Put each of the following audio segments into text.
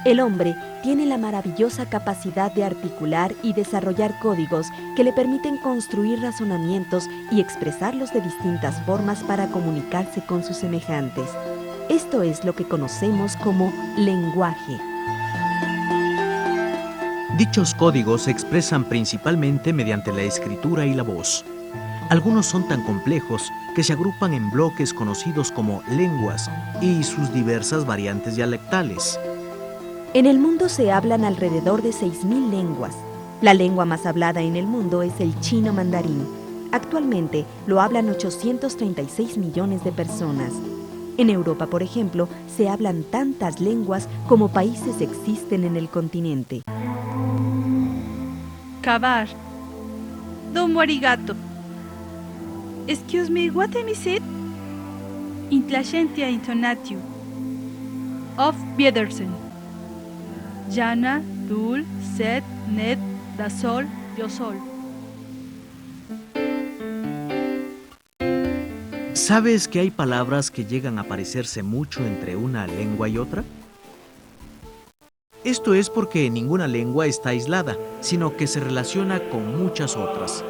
El hombre tiene la maravillosa capacidad de articular y desarrollar códigos que le permiten construir razonamientos y expresarlos de distintas formas para comunicarse con sus semejantes. Esto es lo que conocemos como lenguaje. Dichos códigos se expresan principalmente mediante la escritura y la voz. Algunos son tan complejos que se agrupan en bloques conocidos como lenguas y sus diversas variantes dialectales. En el mundo se hablan alrededor de 6.000 lenguas. La lengua más hablada en el mundo es el chino mandarín. Actualmente lo hablan 836 millones de personas. En Europa, por ejemplo, se hablan tantas lenguas como países existen en el continente. Cavar. Domo arigato. Excuse me, what time is it? Intlacentia intonatio. Of Biedersen. Jana, dul, set, net, da sol, yo sol. ¿Sabes que hay palabras que llegan a parecerse mucho entre una lengua y otra? Esto es porque ninguna lengua está aislada, sino que se relaciona con muchas otras.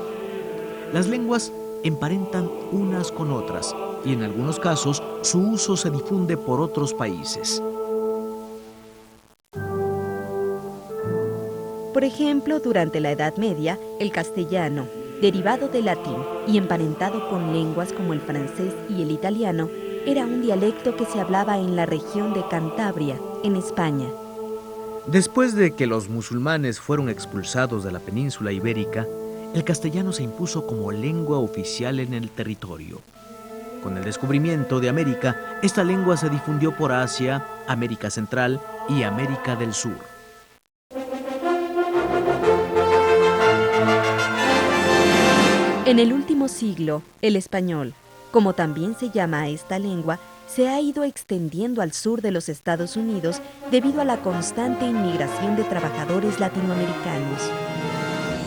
Las lenguas emparentan unas con otras y en algunos casos su uso se difunde por otros países. Por ejemplo, durante la Edad Media, el castellano, derivado del latín y emparentado con lenguas como el francés y el italiano, era un dialecto que se hablaba en la región de Cantabria, en España. Después de que los musulmanes fueron expulsados de la península ibérica, el castellano se impuso como lengua oficial en el territorio. Con el descubrimiento de América, esta lengua se difundió por Asia, América Central y América del Sur. En el último siglo, el español, como también se llama a esta lengua, se ha ido extendiendo al sur de los Estados Unidos debido a la constante inmigración de trabajadores latinoamericanos.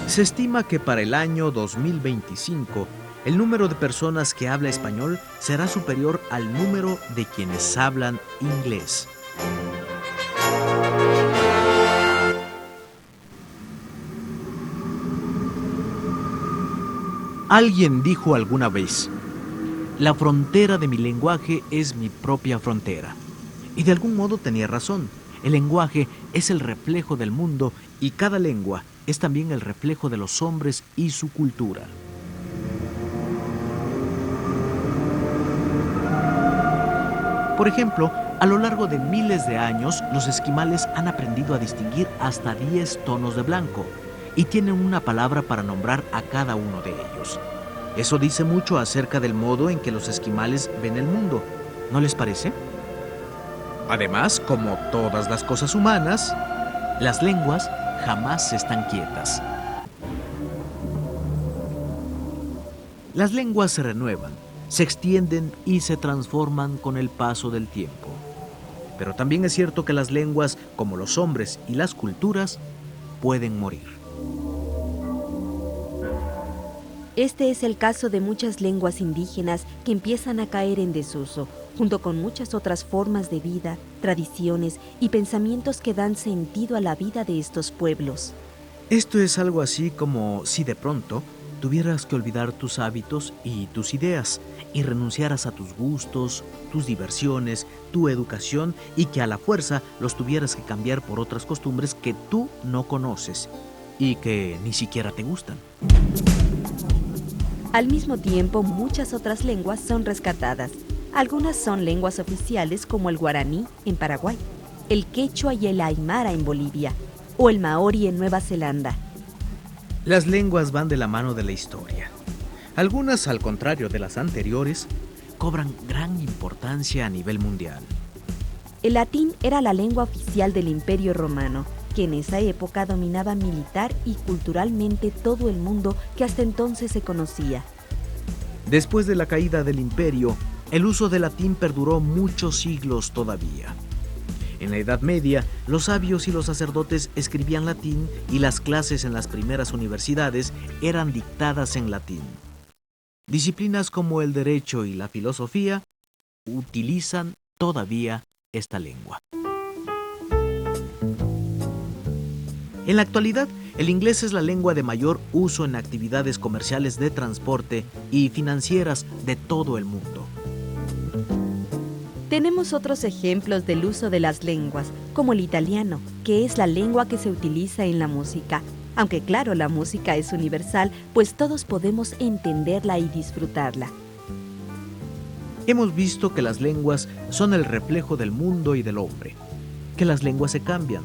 Se estima que para el año 2025, el número de personas que habla español será superior al número de quienes hablan inglés. Alguien dijo alguna vez: la frontera de mi lenguaje es mi propia frontera. Y de algún modo tenía razón. El lenguaje es el reflejo del mundo y cada lengua es también el reflejo de los hombres y su cultura. Por ejemplo, a lo largo de miles de años, los esquimales han aprendido a distinguir hasta 10 tonos de blanco y tienen una palabra para nombrar a cada uno de ellos. Eso dice mucho acerca del modo en que los esquimales ven el mundo, ¿no les parece? Además, como todas las cosas humanas, las lenguas jamás están quietas. Las lenguas se renuevan, se extienden y se transforman con el paso del tiempo. Pero también es cierto que las lenguas, como los hombres y las culturas, pueden morir. Este es el caso de muchas lenguas indígenas que empiezan a caer en desuso, junto con muchas otras formas de vida, tradiciones y pensamientos que dan sentido a la vida de estos pueblos. Esto es algo así como si de pronto tuvieras que olvidar tus hábitos y tus ideas y renunciaras a tus gustos, tus diversiones, tu educación y que a la fuerza los tuvieras que cambiar por otras costumbres que tú no conoces y que ni siquiera te gustan. Al mismo tiempo, muchas otras lenguas son rescatadas. Algunas son lenguas oficiales como el guaraní en Paraguay, el quechua y el aymara en Bolivia, o el maori en Nueva Zelanda. Las lenguas van de la mano de la historia. Algunas, al contrario de las anteriores, cobran gran importancia a nivel mundial. El latín era la lengua oficial del Imperio Romano, que en esa época dominaba militar y culturalmente todo el mundo que hasta entonces se conocía. Después de la caída del imperio, el uso del latín perduró muchos siglos todavía. En la Edad Media, los sabios y los sacerdotes escribían latín y las clases en las primeras universidades eran dictadas en latín. Disciplinas como el derecho y la filosofía utilizan todavía esta lengua. En la actualidad, el inglés es la lengua de mayor uso en actividades comerciales de transporte y financieras de todo el mundo. Tenemos otros ejemplos del uso de las lenguas, como el italiano, que es la lengua que se utiliza en la música. Aunque claro, la música es universal, pues todos podemos entenderla y disfrutarla. Hemos visto que las lenguas son el reflejo del mundo y del hombre, que las lenguas se cambian,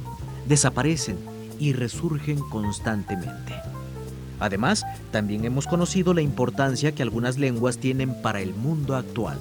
desaparecen y resurgen constantemente. Además, también hemos conocido la importancia que algunas lenguas tienen para el mundo actual.